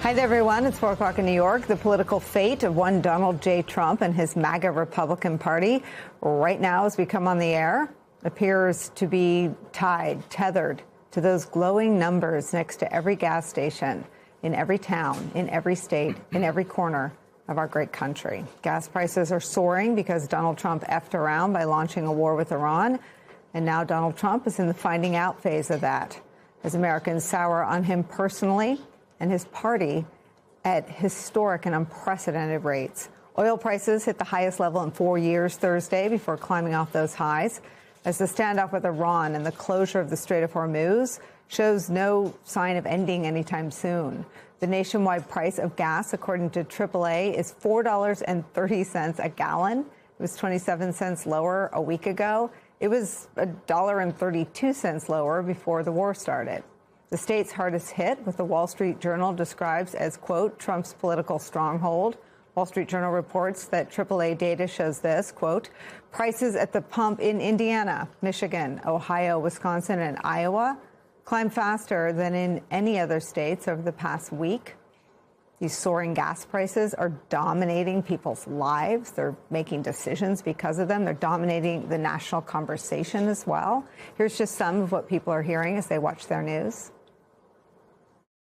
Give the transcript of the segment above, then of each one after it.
Hi there, everyone. It's 4 o'clock in New York. The political fate of one Donald J. Trump and his MAGA Republican Party right now as we come on the air appears to be tethered to those glowing numbers next to every gas station in every town, in every state, in every corner of our great country. Gas prices are soaring because Donald Trump effed around by launching a war with Iran. And now Donald Trump is in the finding out phase of that, as Americans sour on him personally and his party at historic and unprecedented rates. Oil prices hit the highest level in 4 years Thursday before climbing off those highs, as the standoff with Iran and the closure of the Strait of Hormuz shows no sign of ending anytime soon. The nationwide price of gas, according to AAA, is $4.30 a gallon. It was 27 cents lower a week ago. It was $1.32 lower before the war started. The state's hardest hit, what the Wall Street Journal describes as, quote, Trump's political stronghold. Wall Street Journal reports that AAA data shows this, quote, prices at the pump in Indiana, Michigan, Ohio, Wisconsin, and Iowa climbed faster than in any other states over the past week. These soaring gas prices are dominating people's lives. They're making decisions because of them. They're dominating the national conversation as well. Here's just some of what people are hearing as they watch their news.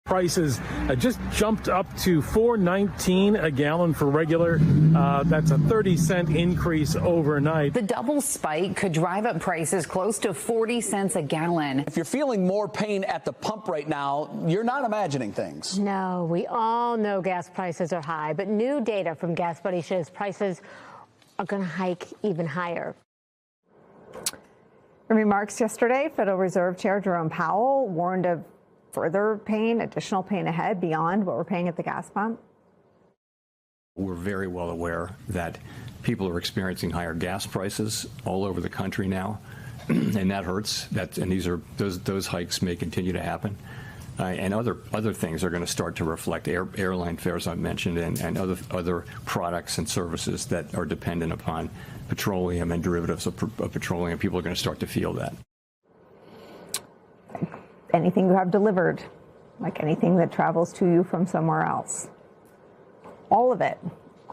Prices just jumped up to $4.19 a gallon for regular. That's a 30-cent increase overnight. The double spike could drive up prices close to 40 cents a gallon. If you're feeling more pain at the pump right now, you're not imagining things. No, we all know gas prices are high, but new data from Gas Buddy shows prices are going to hike even higher. In remarks yesterday, Federal Reserve Chair Jerome Powell warned of further pain, additional pain ahead beyond what we're paying at the gas pump? We're very well aware that people are experiencing higher gas prices all over the country now, and that hurts. And those hikes may continue to happen, and other things are going to start to reflect airline fares I mentioned, and other products and services that are dependent upon petroleum and derivatives of petroleum. People are going to start to feel that. Anything you have delivered, like anything that travels to you from somewhere else. All of it,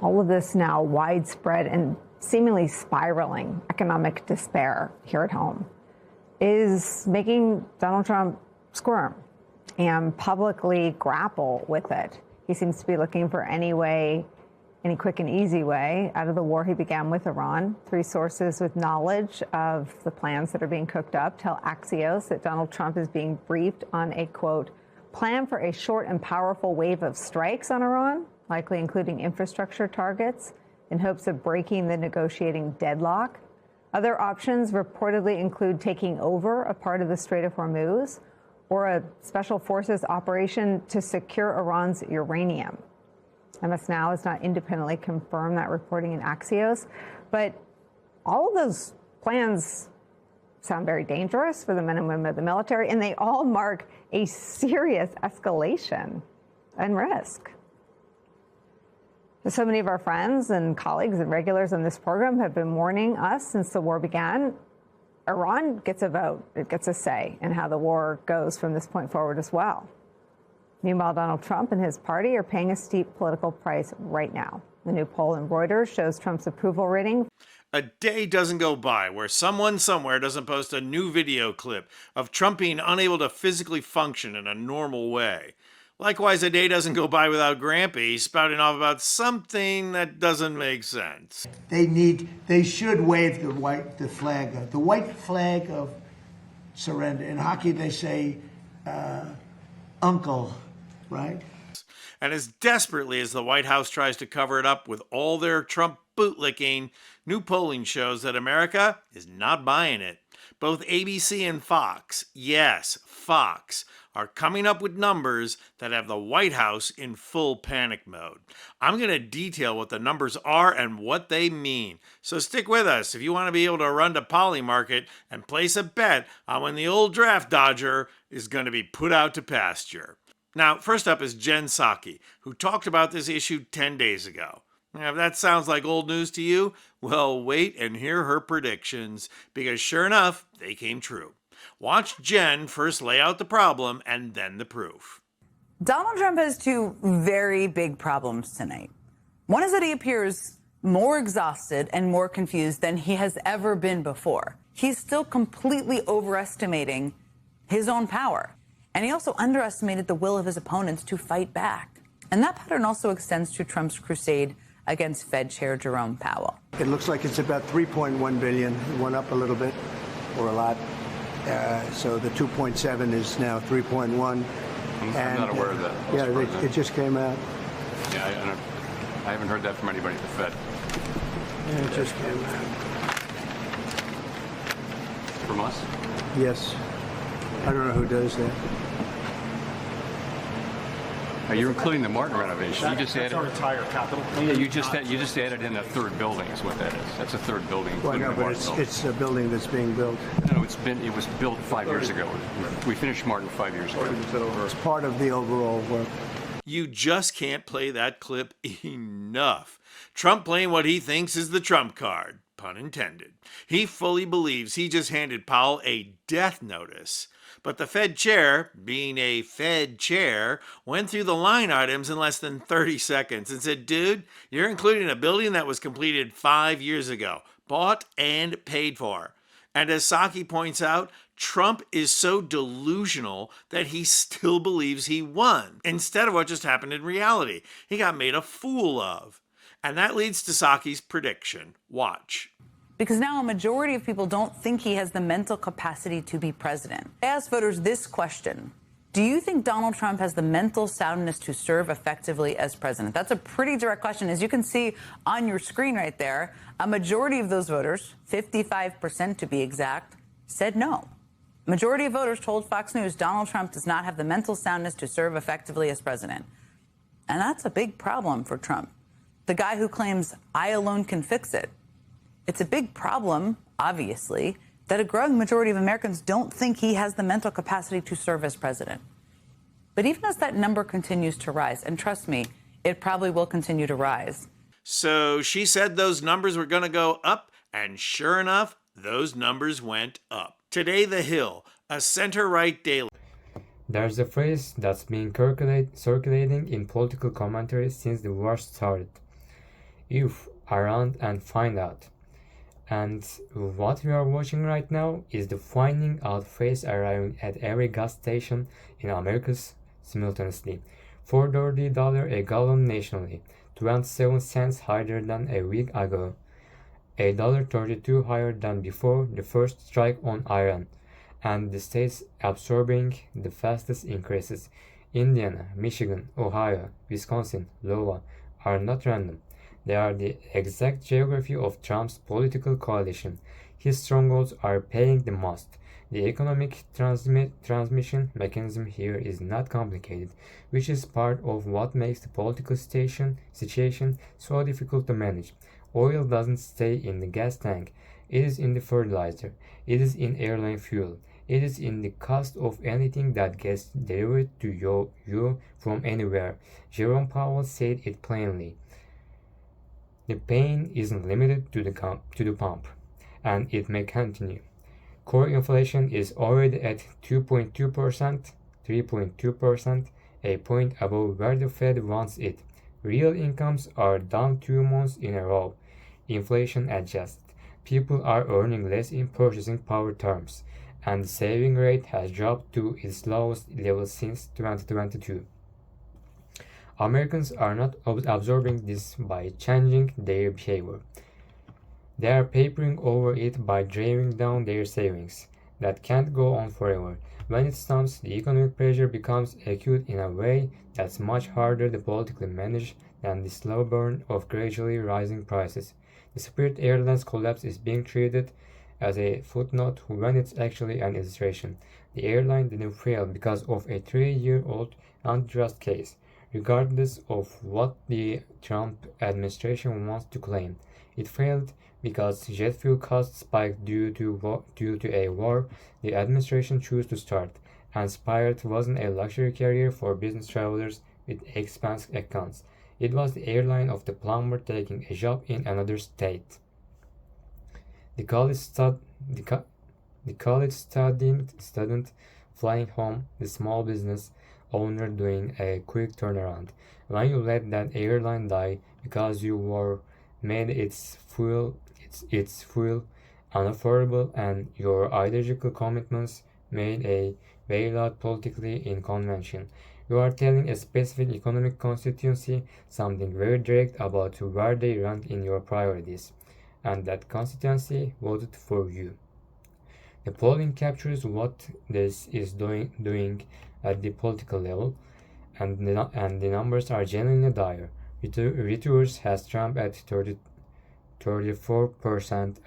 all of this now widespread and seemingly spiraling economic despair here at home is making Donald Trump squirm and publicly grapple with it. He seems to be looking for any quick and easy way out of the war he began with Iran. 3 sources with knowledge of the plans that are being cooked up tell Axios that Donald Trump is being briefed on a, quote, plan for a short and powerful wave of strikes on Iran, likely including infrastructure targets, in hopes of breaking the negotiating deadlock. Other options reportedly include taking over a part of the Strait of Hormuz or a special forces operation to secure Iran's uranium. MS Now has not independently confirmed that reporting in Axios, but all of those plans sound very dangerous for the men and women of the military, and they all mark a serious escalation and risk. So many of our friends and colleagues and regulars on this program have been warning us since the war began. Iran gets a vote. It gets a say in how the war goes from this point forward as well. Meanwhile, Donald Trump and his party are paying a steep political price right now. The new poll in Reuters shows Trump's approval rating. A day doesn't go by where someone somewhere doesn't post a new video clip of Trump being unable to physically function in a normal way. Likewise, a day doesn't go by without Grampy spouting off about something that doesn't make sense. They should wave the white flag of surrender. In hockey, they say, uncle. Right. And as desperately as the White House tries to cover it up with all their Trump bootlicking, new polling shows that America is not buying it. Both ABC and Fox, yes, Fox, are coming up with numbers that have the White House in full panic mode. I'm going to detail what the numbers are and what they mean. So stick with us if you want to be able to run to Polymarket and place a bet on when the old draft dodger is going to be put out to pasture. Now, first up is Jen Psaki, who talked about this issue 10 days ago. Now, if that sounds like old news to you, well, wait and hear her predictions, because sure enough, they came true. Watch Jen first lay out the problem and then the proof. Donald Trump has two very big problems tonight. One is that he appears more exhausted and more confused than he has ever been before. He's still completely overestimating his own power. And he also underestimated the will of his opponents to fight back. And that pattern also extends to Trump's crusade against Fed Chair Jerome Powell. It looks like it's about 3.1 billion. It went up a little bit, or a lot. So the 2.7 is now 3.1. I'm not aware of that. Yeah, it just came out. Yeah, I haven't heard that from anybody at the Fed. Yeah, it just came out. From us? Yes. I don't know who does that. You're including the Martin renovation. You just added our entire capital. Yeah, you just added in a third building is what that is. That's a third building. Well, no, including the but Martin building. it's a building that's being built. No, it was built 5 years ago. We finished Martin 5 years ago. It's part of the overall work. You just can't play that clip enough. Trump playing what he thinks is the Trump card, pun intended. He fully believes he just handed Powell a death notice. But the Fed chair, being a Fed chair, went through the line items in less than 30 seconds and said, dude, you're including a building that was completed 5 years ago, bought and paid for. And as Psaki points out, Trump is so delusional that he still believes he won, instead of what just happened in reality. He got made a fool of. And that leads to Psaki's prediction. Watch. Because now a majority of people don't think he has the mental capacity to be president. I asked voters this question. Do you think Donald Trump has the mental soundness to serve effectively as president? That's a pretty direct question. As you can see on your screen right there, a majority of those voters, 55% to be exact, said no. Majority of voters told Fox News Donald Trump does not have the mental soundness to serve effectively as president. And that's a big problem for Trump, the guy who claims I alone can fix it. It's a big problem, obviously, that a growing majority of Americans don't think he has the mental capacity to serve as president. But even as that number continues to rise, and trust me, it probably will continue to rise. So she said those numbers were going to go up, and sure enough, those numbers went up. Today, The Hill, a center-right daily. There's a phrase that's been circulating in political commentary since the war started. If around and find out. And what we are watching right now is the finding out phase arriving at every gas station in America simultaneously. $4.30 a gallon nationally, 27 cents higher than a week ago, $1.32 higher than before the first strike on Iran, and the states absorbing the fastest increases. Indiana, Michigan, Ohio, Wisconsin, Iowa are not random. They are the exact geography of Trump's political coalition. His strongholds are paying the most. The economic transmission mechanism here is not complicated, which is part of what makes the political situation so difficult to manage. Oil doesn't stay in the gas tank. It is in the fertilizer. It is in airline fuel. It is in the cost of anything that gets delivered to you from anywhere. Jerome Powell said it plainly. The pain isn't limited to the pump, and it may continue. Core inflation is already at 2.2%, 3.2%, a point above where the Fed wants it. Real incomes are down 2 months in a row. Inflation adjusts. People are earning less in purchasing power terms, and the saving rate has dropped to its lowest level since 2022. Americans are not absorbing this by changing their behavior. They are papering over it by driving down their savings. That can't go on forever. When it stops, the economic pressure becomes acute in a way that's much harder to politically manage than the slow burn of gradually rising prices. The Spirit Airlines collapse is being treated as a footnote when it's actually an illustration. The airline didn't fail because of a 3-year-old antitrust case. Regardless of what the Trump administration wants to claim, it failed because jet fuel costs spiked due to a war the administration chose to start, and Spirit wasn't a luxury carrier for business travelers with expense accounts. It was the airline of the plumber taking a job in another state. The college student flying home, the small business owner doing a quick turnaround. When you let that airline die because you were made its fuel unaffordable and your ideological commitments made a bailout politically in convention, you are telling a specific economic constituency something very direct about where they rank in your priorities, and that constituency voted for you. The polling captures what this is doing at the political level, and the numbers are genuinely dire. Reuters has Trump at 34%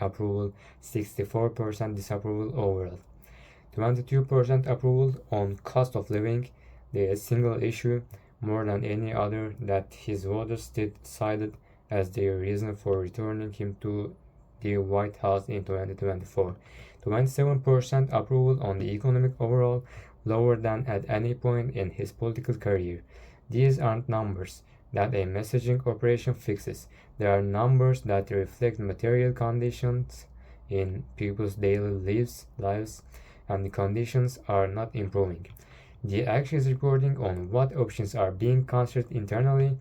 approval, 64% disapproval overall, 22% approval on cost of living, the single issue more than any other that his voters cited as their reason for returning him to the White House in 2024. 27% approval on the economic overall, lower than at any point in his political career. These aren't numbers that a messaging operation fixes. They are numbers that reflect material conditions in people's daily lives, and the conditions are not improving. The Action is reporting on what options are being considered internally.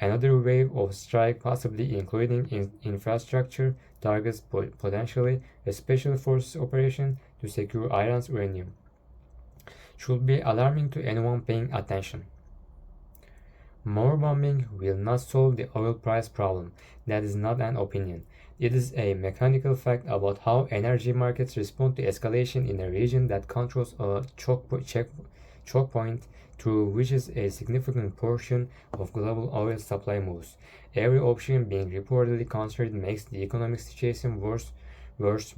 Another wave of strike, possibly including infrastructure targets, potentially a special forces operation to secure Iran's uranium, should be alarming to anyone paying attention. More bombing will not solve the oil price problem. That is not an opinion. It is a mechanical fact about how energy markets respond to escalation in a region that controls a choke point through which is a significant portion of global oil supply moves. Every option being reportedly considered makes the economic situation worse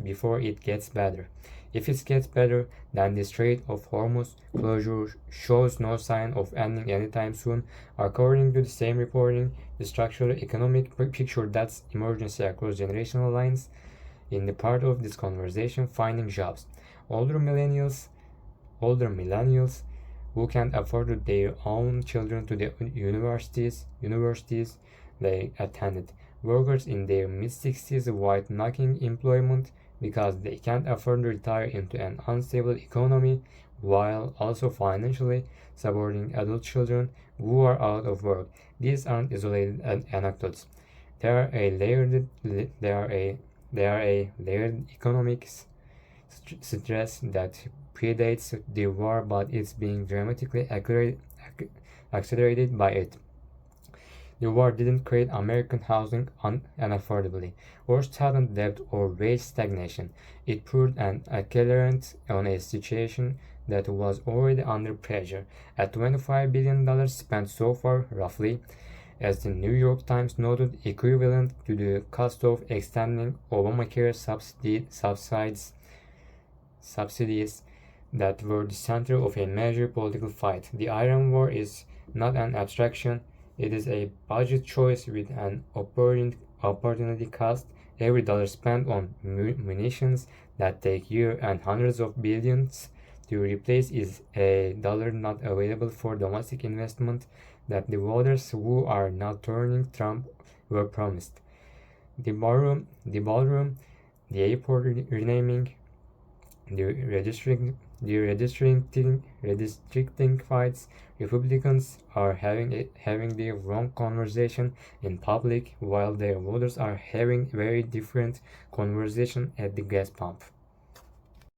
before it gets better. If it gets better, then the Strait of Hormuz closure shows no sign of ending anytime soon. According to the same reporting, the structural economic picture that's emergency across generational lines. In the part of this conversation, finding jobs. Older millennials who can't afford their own children to the universities they attended. Workers in their mid-60s white knocking employment because they can't afford to retire into an unstable economy while also financially supporting adult children who are out of work. These aren't isolated anecdotes. They are a layered economic stress that predates the war, but it's being dramatically accelerated by it. The war didn't create American housing unaffordably, or student debt or wage stagnation. It poured an accelerant on a situation that was already under pressure. At $25 billion spent so far, roughly, as the New York Times noted, equivalent to the cost of extending Obamacare subsidies that were the center of a major political fight. The Iran war is not an abstraction. It is a budget choice with an opportunity cost. Every dollar spent on munitions that take years and hundreds of billions to replace is a dollar not available for domestic investment that the voters who are now turning Trump were promised. The ballroom, the airport renaming, the redistricting fights. Republicans are having the wrong conversation in public while their voters are having very different conversation at the gas pump.